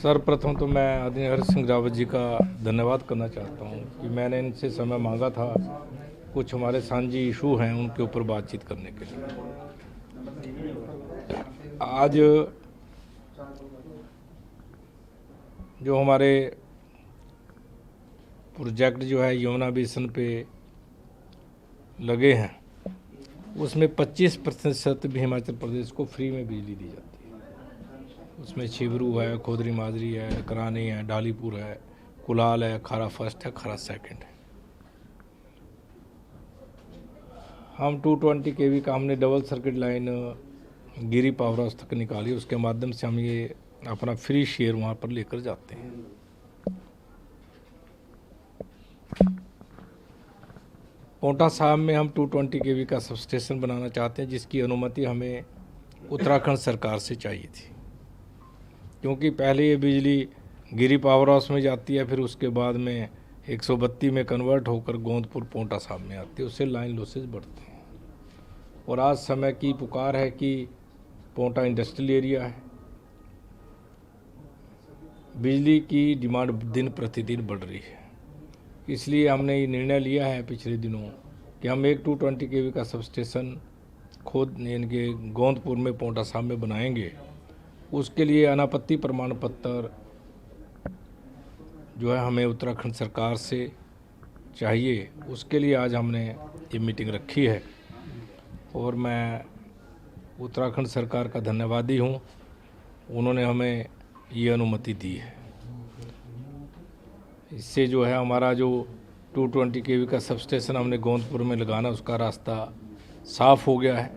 सर्वप्रथम तो मैं आदरणीय हरीश सिंह रावत जी का धन्यवाद करना चाहता हूं कि मैंने इनसे समय मांगा था। कुछ हमारे सांझी इशू हैं उनके ऊपर बातचीत करने के लिए। आज जो हमारे प्रोजेक्ट जो है यमुना बेसिन पे लगे हैं उसमें 25% भी हिमाचल प्रदेश को फ्री में बिजली दी जाती है। उसमें छिबरू है, खोदरी माजरी है, करानी है, ढालीपुर है, कुलाल है, खारा फर्स्ट है, खारा सेकंड है। हम 220 kV का हमने डबल सर्किट लाइन गिरी पावर हाउस तक निकाली। उसके माध्यम से हम ये अपना फ्री शेयर वहाँ पर लेकर जाते हैं। पोंटा साहब में हम 220 kV का सबस्टेशन बनाना चाहते हैं, जिसकी अनुमति हमें उत्तराखंड सरकार से चाहिए थी, क्योंकि पहले ये बिजली गिरी पावर हाउस में जाती है, फिर उसके बाद में 132 में कन्वर्ट होकर गोंदपुर पोंटा साहब में आती है। उससे लाइन लॉसेज बढ़ते हैं। और आज समय की पुकार है कि पोंटा इंडस्ट्रियल एरिया है, बिजली की डिमांड दिन प्रतिदिन बढ़ रही है। इसलिए हमने ये निर्णय लिया है पिछले दिनों कि हम एक 220 kV का सबस्टेशन खुद इनके गोंदपुर में पोंटा साहब में बनाएंगे। उसके लिए अनापत्ति प्रमाण पत्र जो है हमें उत्तराखंड सरकार से चाहिए। उसके लिए आज हमने ये मीटिंग रखी है और मैं उत्तराखंड सरकार का धन्यवादी हूँ। उन्होंने हमें ये अनुमति दी है। इससे जो है हमारा जो 220 kV का सबस्टेशन हमने गोंदपुर में लगाना, उसका रास्ता साफ हो गया है।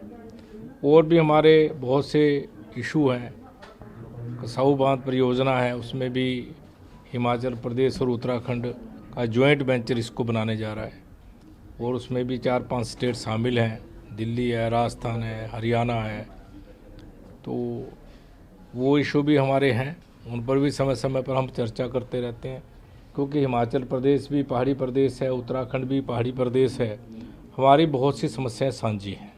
और भी हमारे बहुत से इशू हैं। कसाऊ बांध परियोजना है, उसमें भी हिमाचल प्रदेश और उत्तराखंड का जॉइंट वेंचर इसको बनाने जा रहा है और उसमें भी 4-5 स्टेट शामिल हैं। दिल्ली है, राजस्थान है, हरियाणा है। तो वो इशू भी हमारे हैं, उन पर भी समय समय पर हम चर्चा करते रहते हैं, क्योंकि हिमाचल प्रदेश भी पहाड़ी प्रदेश है, उत्तराखंड भी पहाड़ी प्रदेश है। हमारी बहुत सी समस्याएं साझी हैं।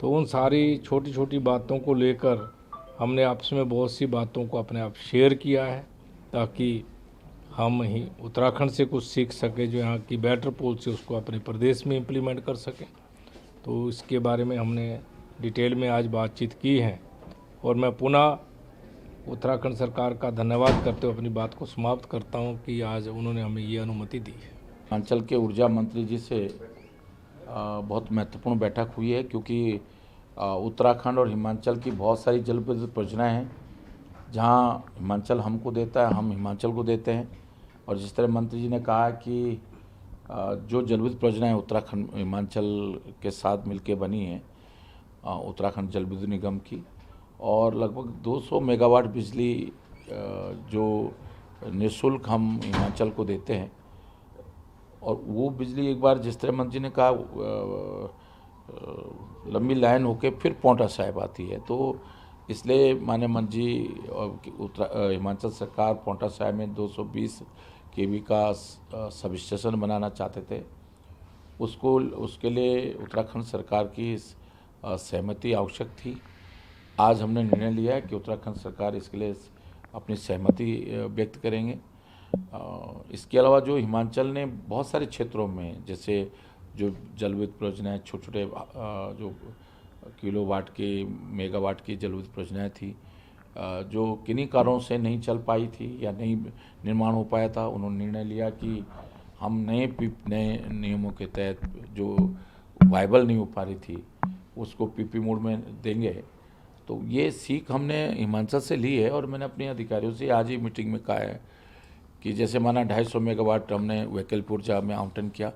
तो उन सारी छोटी छोटी बातों को लेकर हमने आपस में बहुत सी बातों को अपने आप शेयर किया है, ताकि हम ही उत्तराखंड से कुछ सीख सकें, जो यहाँ की बेटर पॉलिसी उसको अपने प्रदेश में इम्प्लीमेंट कर सकें। तो इसके बारे में हमने डिटेल में आज बातचीत की है और मैं पुनः उत्तराखंड सरकार का धन्यवाद करते हुए अपनी बात को समाप्त करता हूं कि आज उन्होंने हमें ये अनुमति दी है। हिमाचल के ऊर्जा मंत्री जी से बहुत महत्वपूर्ण बैठक हुई है, क्योंकि उत्तराखंड और हिमाचल की बहुत सारी जल विद्युत परियोजनाएँ हैं, जहां हिमाचल हमको देता है, हम हिमाचल को देते हैं। और जिस तरह मंत्री जी ने कहा कि जो जल विद्युत परियोजनाएँ उत्तराखंड हिमाचल के साथ मिलकर बनी हैं, उत्तराखंड जल विद्युत निगम की, और लगभग 200 मेगावाट बिजली जो निःशुल्क हम हिमाचल को देते हैं। और वो बिजली एक बार जिस तरह मंत्री ने कहा लंबी लाइन होके फिर पोंटा साहिब आती है। तो इसलिए माननीय मंत्री जी हिमाचल सरकार पोंटा साहिब में 220 kV का सब स्टेशन बनाना चाहते थे। उसके लिए उत्तराखंड सरकार की सहमति आवश्यक थी। आज हमने निर्णय लिया है कि उत्तराखंड सरकार इसके लिए अपनी सहमति व्यक्त करेंगे। इसके अलावा जो हिमाचल ने बहुत सारे क्षेत्रों में, जैसे जो जल विद्युत परियोजनाएँ छोटे छोटे जो किलोवाट की मेगावाट की जल विद्युत परियोजनाएँ थी, जो किन्हीं कारणों से नहीं चल पाई थी या नहीं निर्माण हो पाया था, उन्होंने निर्णय लिया कि हम नए नियमों के तहत जो वायबल नहीं हो पा रही थी उसको पीपी मोड में देंगे। तो ये सीख हमने हिमाचल से ली है और मैंने अपने अधिकारियों से आज ही मीटिंग में कहा है कि जैसे माना 250 मेगावाट हमने वैकल्पिक ऊर्जा में आवंटन किया,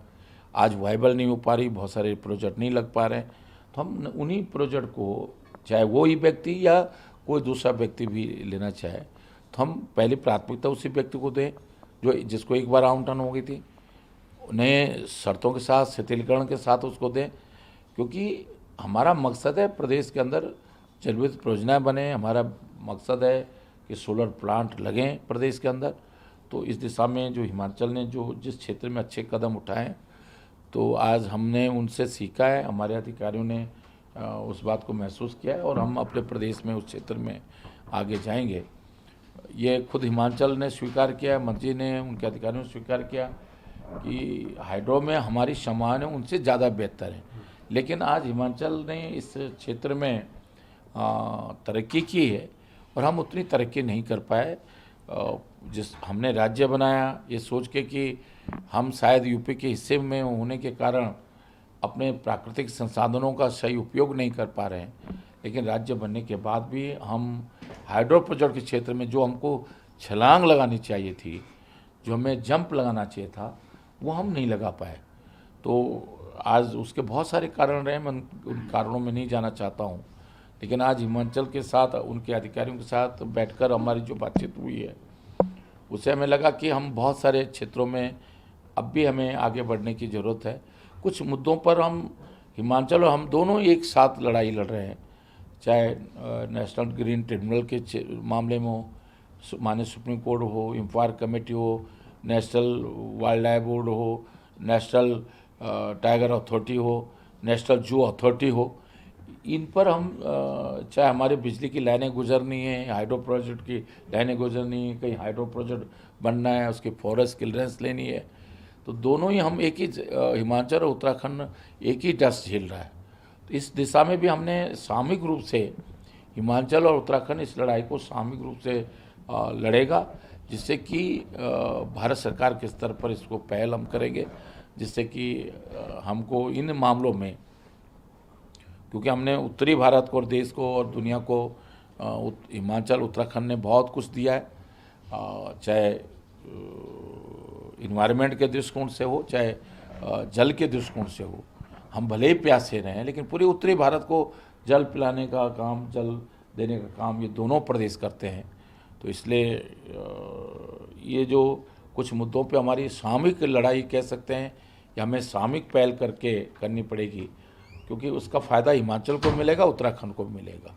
आज वायबल नहीं हो पा रही, बहुत सारे प्रोजेक्ट नहीं लग पा रहे हैं, तो हम उन्हीं प्रोजेक्ट को, चाहे वो ही व्यक्ति या कोई दूसरा व्यक्ति भी लेना चाहे, तो हम पहली प्राथमिकता उसी व्यक्ति को दें जो जिसको एक बार आवंटन हो गई थी, नए शर्तों के साथ शिथिलीकरण के साथ उसको दें। क्योंकि हमारा मकसद है प्रदेश के अंदर जल विद्युत परियोजनाएँ बने, हमारा मकसद है कि सोलर प्लांट लगें प्रदेश के अंदर। तो इस दिशा में जो हिमाचल ने जो जिस क्षेत्र में अच्छे कदम उठाए, तो आज हमने उनसे सीखा है, हमारे अधिकारियों ने उस बात को महसूस किया है और हम अपने प्रदेश में उस क्षेत्र में आगे जाएंगे। ये खुद हिमाचल ने स्वीकार किया, मंत्री ने, उनके अधिकारियों ने स्वीकार किया कि हाइड्रो में हमारी संभावनाएं उनसे ज़्यादा बेहतर है। लेकिन आज हिमाचल ने इस क्षेत्र में तरक्की की है और हम उतनी तरक्की नहीं कर पाए। जिस हमने राज्य बनाया ये सोच के कि हम शायद यूपी के हिस्से में होने के कारण अपने प्राकृतिक संसाधनों का सही उपयोग नहीं कर पा रहे हैं, लेकिन राज्य बनने के बाद भी हम हाइड्रो प्रोजेक्ट के क्षेत्र में जो हमको छलांग लगानी चाहिए थी, जो हमें जंप लगाना चाहिए था, वो हम नहीं लगा पाए। तो आज उसके बहुत सारे कारण रहे, मैं उन कारणों में नहीं जाना चाहता हूँ, लेकिन आज हिमाचल के साथ, उनके अधिकारियों के साथ बैठकर हमारी जो बातचीत हुई है, उससे हमें लगा कि हम बहुत सारे क्षेत्रों में अब भी हमें आगे बढ़ने की ज़रूरत है। कुछ मुद्दों पर हम हिमाचल और हम दोनों एक साथ लड़ाई लड़ रहे हैं, चाहे नेशनल ग्रीन ट्रिब्यूनल के मामले में हो, माननीय सुप्रीम कोर्ट हो, इंक्वायर कमेटी हो, नेशनल वाइल्ड लाइफ बोर्ड हो, नेशनल टाइगर अथॉरिटी हो, नेशनल जू अथॉरिटी हो, इन पर हम चाहे हमारी बिजली की लाइनें गुजरनी है, हाइड्रो प्रोजेक्ट की लाइनें गुजरनी है, कहीं हाइड्रो प्रोजेक्ट बनना है, उसकी फॉरेस्ट क्लियरेंस लेनी है, तो दोनों ही हम एक ही हिमाचल और उत्तराखंड एक ही डस्ट झेल रहा है। तो इस दिशा में भी हमने सामूहिक रूप से, हिमाचल और उत्तराखंड इस लड़ाई को सामूहिक रूप से लड़ेगा, जिससे कि भारत सरकार के स्तर पर इसको पहल हम करेंगे, जिससे कि हमको इन मामलों में, क्योंकि हमने उत्तरी भारत को और देश को और दुनिया को हिमाचल उत्तराखंड ने बहुत कुछ दिया है, चाहे इन्वायरमेंट के दृष्टिकोण से हो, चाहे जल के दृष्टिकोण से हो। हम भले ही प्यासे रहे हैं, लेकिन पूरे उत्तरी भारत को जल पिलाने का काम, जल देने का काम ये दोनों प्रदेश करते हैं। तो इसलिए ये जो कुछ मुद्दों पे हमारी सामूहिक लड़ाई कह सकते हैं, या हमें सामूहिक पहल करके करनी पड़ेगी, क्योंकि उसका फ़ायदा हिमाचल को मिलेगा, उत्तराखंड को मिलेगा।